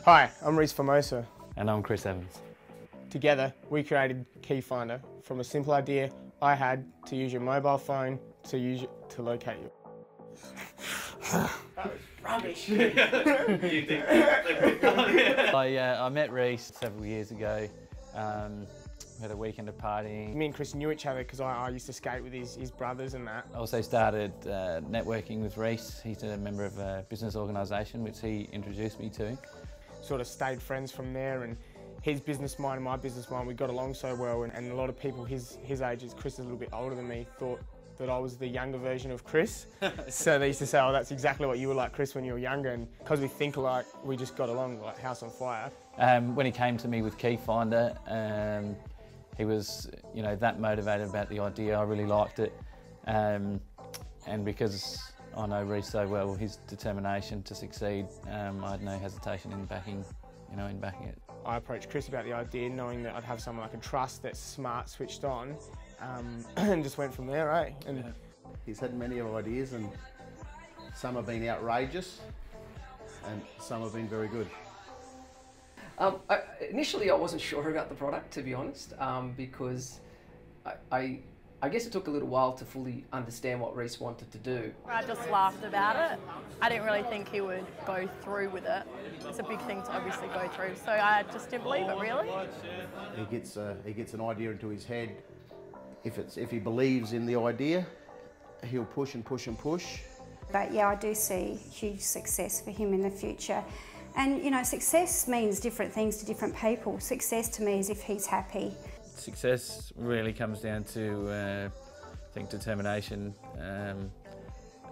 Hi, I'm Reese Formosa. And I'm Chris Evans. Together, we created Keyfinder from a simple idea I had to use your mobile phone to locate you. That was rubbish. I met Reese several years ago. We had a weekend of partying. Me and Chris knew each other because I used to skate with his brothers and that. I also started networking with Reese. He's a member of a business organisation which he introduced me to. Sort of stayed friends from there, and his business mind and my business mind, we got along so well, and a lot of people his age, Chris is a little bit older than me, thought that I was the younger version of Chris. So they used to say, oh, that's exactly what you were like, Chris, when you were younger, and because we think alike, we just got along like house on fire. When he came to me with Keyfinder, he was, that motivated about the idea. I really liked it, and because I know Reese so well, his determination to succeed, I had no hesitation in backing it. I approached Chris about the idea, knowing that I'd have someone I could trust that's smart, switched on, and just went from there, eh? And he's had many ideas, and some have been outrageous, and some have been very good. Initially, I wasn't sure about the product, to be honest, because I guess it took a little while to fully understand what Reese wanted to do. I just laughed about it. I didn't really think he would go through with it. It's a big thing to obviously go through, so I just didn't believe it, really. He gets an idea into his head. If he believes in the idea, he'll push and push and push. But yeah, I do see huge success for him in the future. And success means different things to different people. Success to me is if he's happy. Success really comes down to, I think, determination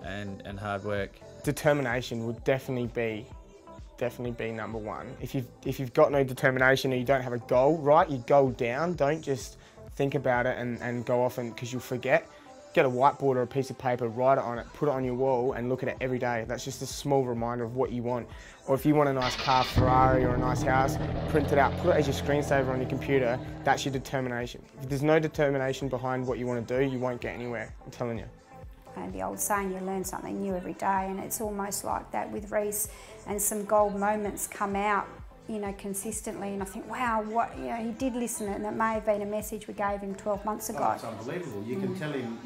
and hard work. Determination would definitely be number one. If you've got no determination or you don't have a goal, write your goal down. Don't just think about it and go off because you'll forget. Get a whiteboard or a piece of paper, write it on it, put it on your wall and look at it every day. That's just a small reminder of what you want. Or if you want a nice car, Ferrari, or a nice house, print it out, put it as your screensaver on your computer. That's your determination. If there's no determination behind what you want to do, you won't get anywhere, I'm telling you. And the old saying, you learn something new every day, and it's almost like that with Reese, and some gold moments come out consistently, and I think, wow, he did listen, and it may have been a message we gave him 12 months ago. Oh, it's unbelievable. You can tell him,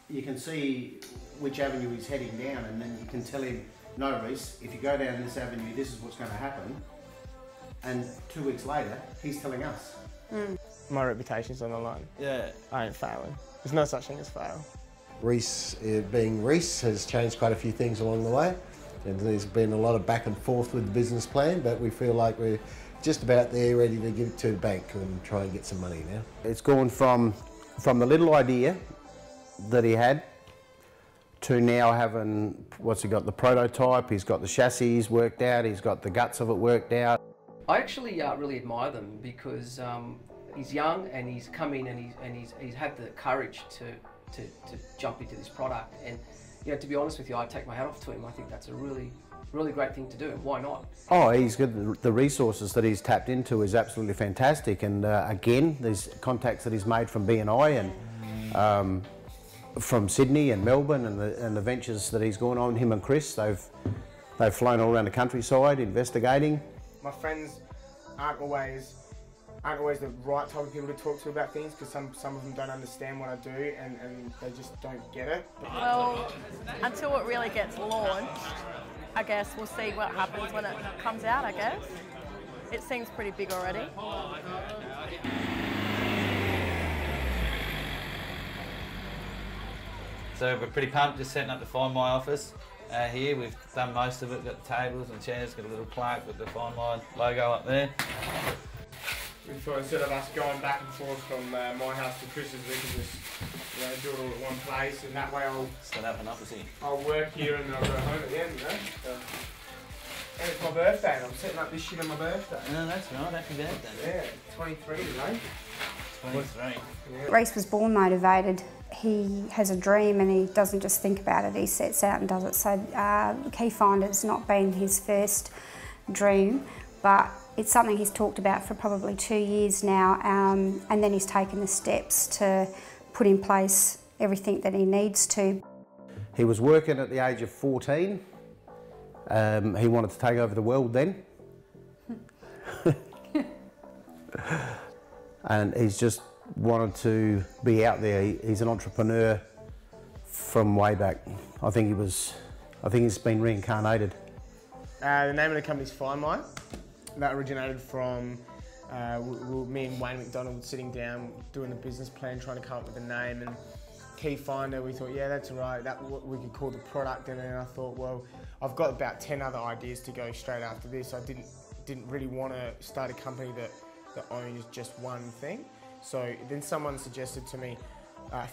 you can see which avenue he's heading down, and then you can tell him, no, Reese, if you go down this avenue, this is what's going to happen. And 2 weeks later, he's telling us. My reputation's on the line. Yeah. I ain't failing. There's no such thing as fail. Reese, being Reese, has changed quite a few things along the way. And there's been a lot of back and forth with the business plan, but we feel like we're just about there, ready to give it to the bank and try and get some money now. It's gone from the little idea that he had to now having, what's he got, the prototype, he's got the chassis worked out, he's got the guts of it worked out. I actually really admire them because he's young and he's come in and he's had the courage to jump into this product. And to be honest with you, I take my hat off to him. I think that's a really great thing to do, and why not? Oh, he's good. The resources that he's tapped into is absolutely fantastic, and again, there's contacts that he's made from BNI and from Sydney and Melbourne, and the ventures that he's gone on. Him and Chris, they've flown all around the countryside investigating. My friends aren't always the right type of people to talk to about things, because some of them don't understand what I do and they just don't get it. Well, until it really gets launched, I guess we'll see what happens when it comes out, I guess. It seems pretty big already. So we're pretty pumped, just setting up to Find My office here. We've done most of it, got the tables and chairs, got a little plaque with the Find My logo up there. We thought instead of us going back and forth from my house to Chris's, we could just do it all at one place, and that way I'll work here and then I'll go home at the end, And it's my birthday, and I'm setting up this shit on my birthday. No, that's right, happy birthday. Yeah, 23 today. 23. Yeah. Reese was born motivated. He has a dream and he doesn't just think about it, he sets out and does it. So Keyfinder's not been his first dream, but it's something he's talked about for probably 2 years now, and then he's taken the steps to put in place everything that he needs to. He was working at the age of 14. He wanted to take over the world then. And he's just wanted to be out there. He's an entrepreneur from way back. I think he's been reincarnated. The name of the company is FindMy. That originated from me and Wayne McDonald sitting down, doing the business plan, trying to come up with a name. And Key Finder, we thought, yeah, that's right. That what we could call the product. And then I thought, well, I've got about 10 other ideas to go straight after this. I didn't really want to start a company that owns just one thing. So then someone suggested to me,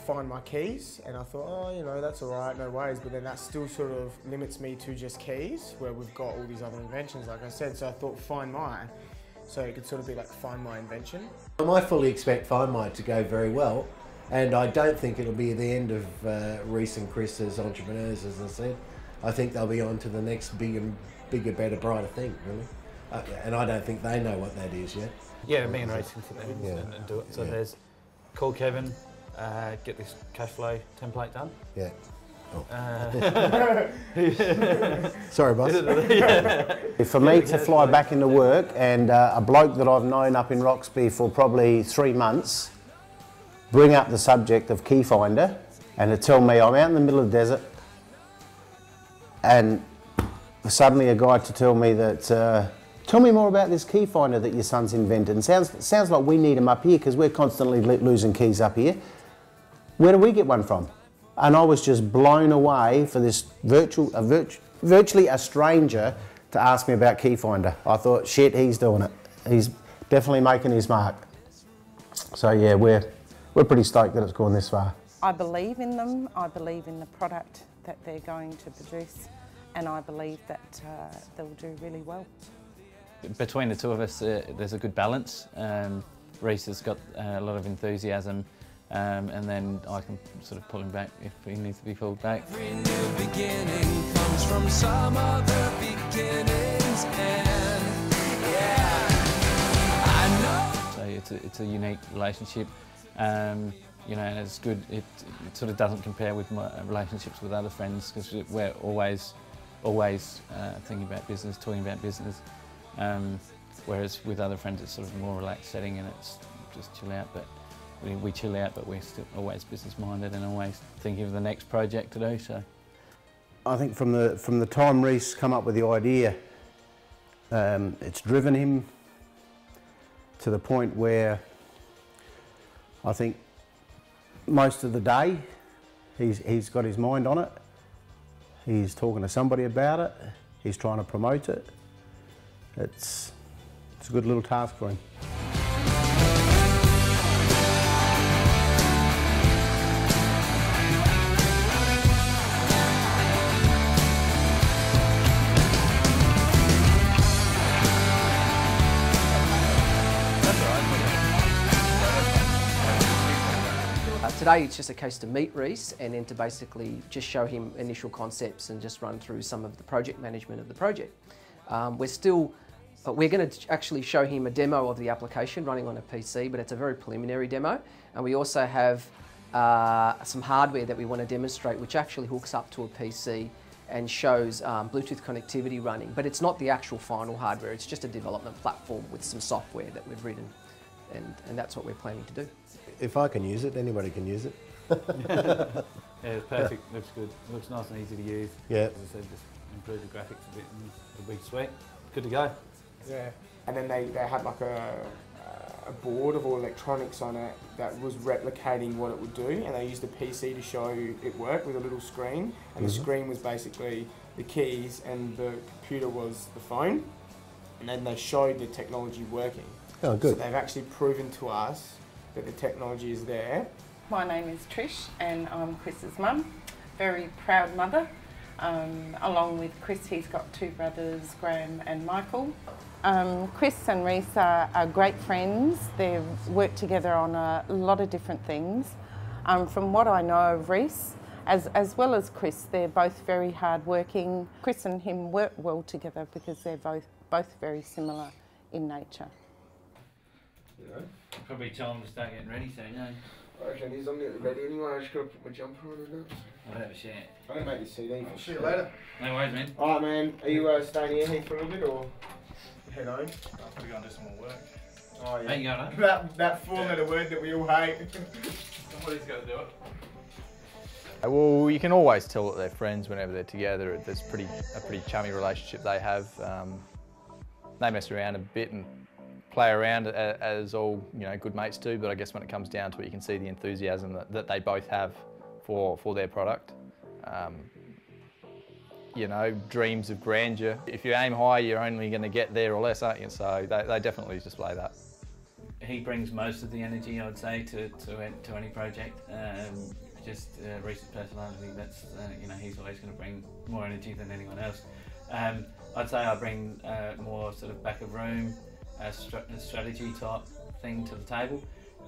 Find My Keys, and I thought, oh, you know, that's all right, no worries, but then that still sort of limits me to just keys, where we've got all these other inventions, like I said, so I thought Find My, so it could sort of be like Find My Invention. I fully expect Find My to go very well, and I don't think it'll be the end of Reece and Chris as entrepreneurs, as I said. I think they'll be on to the next bigger, better, brighter thing, really. And I don't think they know what that is yet. Yeah, me and Reece can sit there and do it. So there's, call Kevin, get this cash flow template done. Yeah. Oh. Sorry, boss. For me to fly back into work and a bloke that I've known up in Roxby for probably 3 months bring up the subject of Key Finder and to tell me I'm out in the middle of the desert and suddenly a guy to tell me that tell me more about this key finder that your son's invented. And sounds like we need him up here because we're constantly losing keys up here. Where do we get one from? And I was just blown away for this virtually a stranger to ask me about Key Finder. I thought, shit, he's doing it. He's definitely making his mark. So yeah, we're pretty stoked that it's gone this far. I believe in them. I believe in the product that they're going to produce, and I believe that they'll do really well. Between the two of us, there's a good balance. Reece has got a lot of enthusiasm, and then I can sort of pull him back if he needs to be pulled back. Every new beginning comes from some other beginnings, and yeah, I know. So it's a unique relationship, you know, and it's good. It sort of doesn't compare with my relationships with other friends because we're always thinking about business, talking about business. Whereas with other friends it's sort of a more relaxed setting and it's just chill out, but we chill out, but we're still always business minded and always thinking of the next project to do. So I think from the time Reece come up with the idea, it's driven him to the point where I think most of the day he's got his mind on it. He's talking to somebody about it. He's trying to promote it. It's a good little task for him. Today it's just a case to meet Reece and then to basically just show him initial concepts and just run through some of the project management of the project. We're going to actually show him a demo of the application running on a PC, but it's a very preliminary demo. And we also have some hardware that we want to demonstrate which actually hooks up to a PC and shows Bluetooth connectivity running. But it's not the actual final hardware, it's just a development platform with some software that we've written. And that's what we're planning to do. If I can use it, anybody can use it. Yeah, it's perfect. Looks good. Looks nice and easy to use. Yeah. As I said, just improve the graphics a bit and it'll be sweet. Good to go. Yeah. And then they had like a board of all electronics on it that was replicating what it would do, and they used a PC to show it work with a little screen, and the screen was basically the keys and the computer was the phone, and then they showed the technology working. Oh, good. So they've actually proven to us that the technology is there. My name is Trish and I'm Chris's mum, very proud mother. Along with Chris, he's got 2 brothers, Graham and Michael. Chris and Reece are great friends. They've worked together on a lot of different things. From what I know of Reece, as well as Chris, they're both very hard-working. Chris and him work well together because they're both very similar in nature. Yeah. probably tell him to start getting ready soon, eh? I reckon I'm getting ready anyway. I just got to put my jumper on and that. have a share. I'm going to make this CD. See you later. No worries, man. Alright, man. Are you staying here for a little bit or head home? I'll probably go and do some more work. Oh, yeah. How you going, huh? That four-letter word that we all hate. Somebody's got to do it. Well, you can always tell that they're friends whenever they're together. There's a pretty chummy relationship they have. They mess around a bit and play around as all good mates do. But I guess when it comes down to it, you can see the enthusiasm that they both have for their product. Dreams of grandeur. If you aim high, you're only going to get there or less, aren't you? So they definitely display that. He brings most of the energy, I would say, to any project. Reece's personality, that's, he's always going to bring more energy than anyone else. I'd say I bring more sort of back of room, strategy type thing to the table.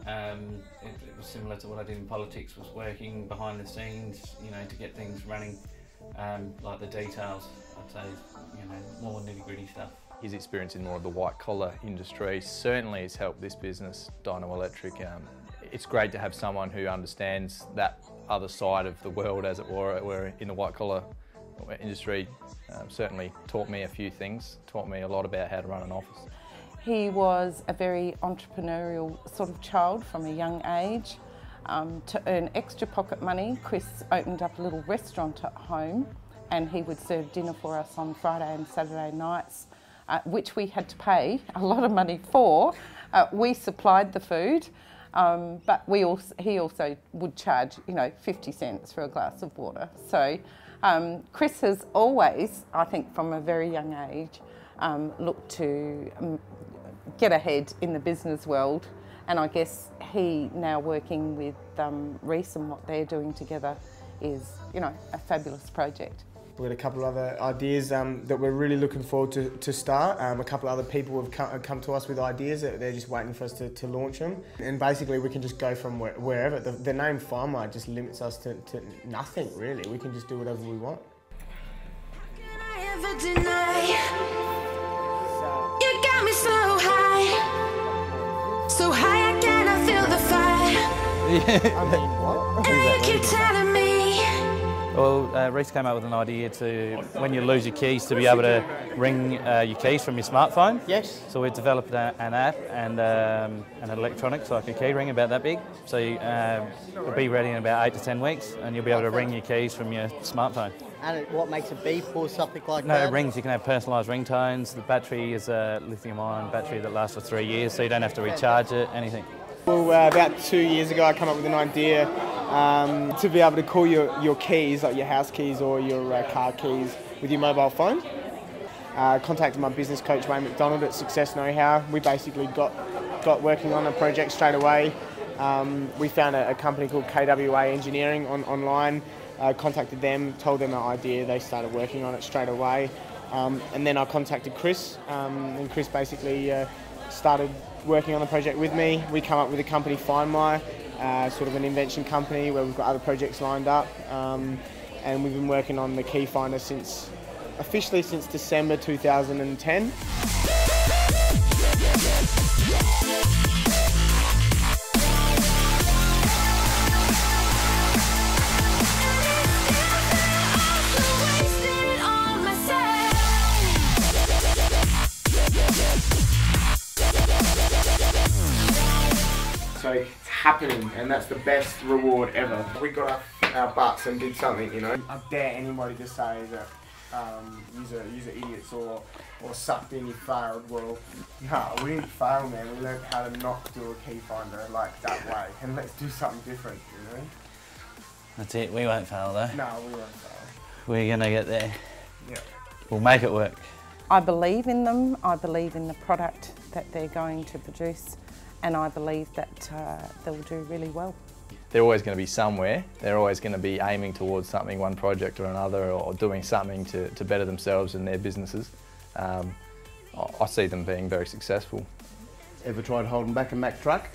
It was similar to what I did in politics, was working behind the scenes, to get things running, like the details, I'd say, more nitty-gritty stuff. His experience in more of the white-collar industry certainly has helped this business, Dyno Electric. It's great to have someone who understands that other side of the world, as it were in the white-collar industry. Certainly taught me a few things, taught me a lot about how to run an office. He was a very entrepreneurial sort of child from a young age. To earn extra pocket money, Chris opened up a little restaurant at home, and he would serve dinner for us on Friday and Saturday nights, which we had to pay a lot of money for. We supplied the food, but he also would charge, 50 cents for a glass of water. So Chris has always, I think from a very young age, looked to get ahead in the business world. And I guess he now working with Reece and what they're doing together is, a fabulous project. We've got a couple of other ideas that we're really looking forward to start. A couple of other people have come to us with ideas that they're just waiting for us to launch them. And basically we can just go from wherever. The name Finewire just limits us to nothing really. We can just do whatever we want. Can I ever deny? You got me so high. So high I cannot feel the fire. I mean, what? And you keep telling me. Well, Reece came up with an idea to, when you lose your keys, to be able to ring your keys from your smartphone. Yes. So we developed an app and an electronics, like a key ring about that big. So it'll be ready in about 8 to 10 weeks, and you'll be able to ring your keys from your smartphone. And what makes it beep or something like No, that? it rings. You can have personalised ringtones. The battery is a lithium-ion battery that lasts for 3 years, so you don't have to recharge it, anything. Well, about 2 years ago I came up with an idea to be able to call your keys, like your house keys or your car keys, with your mobile phone. Contacted my business coach Wayne McDonald at Success Know-How. We basically got working on a project straight away. We found a company called KWA Engineering online, contacted them, told them our idea, they started working on it straight away. And then I contacted Chris, and Chris basically started working on the project with me. We come up with a company, Finewire, sort of an invention company where we've got other projects lined up, and we've been working on the key finder officially since December 2010. So it's happening, and that's the best reward ever. We got off our butts and did something, I dare anybody to say that you're idiots or sucked in, you failed. Well, no, we didn't fail, man. We learned how to not do a key finder like that way, and let's do something different, That's it. We won't fail though. No, we won't fail. We're gonna get there. Yeah. We'll make it work. I believe in them. I believe in the product that they're going to produce, and I believe that they'll do really well. They're always going to be somewhere. They're always going to be aiming towards something, one project or another, or doing something to better themselves and their businesses. I see them being very successful. Ever tried holding back a Mack truck?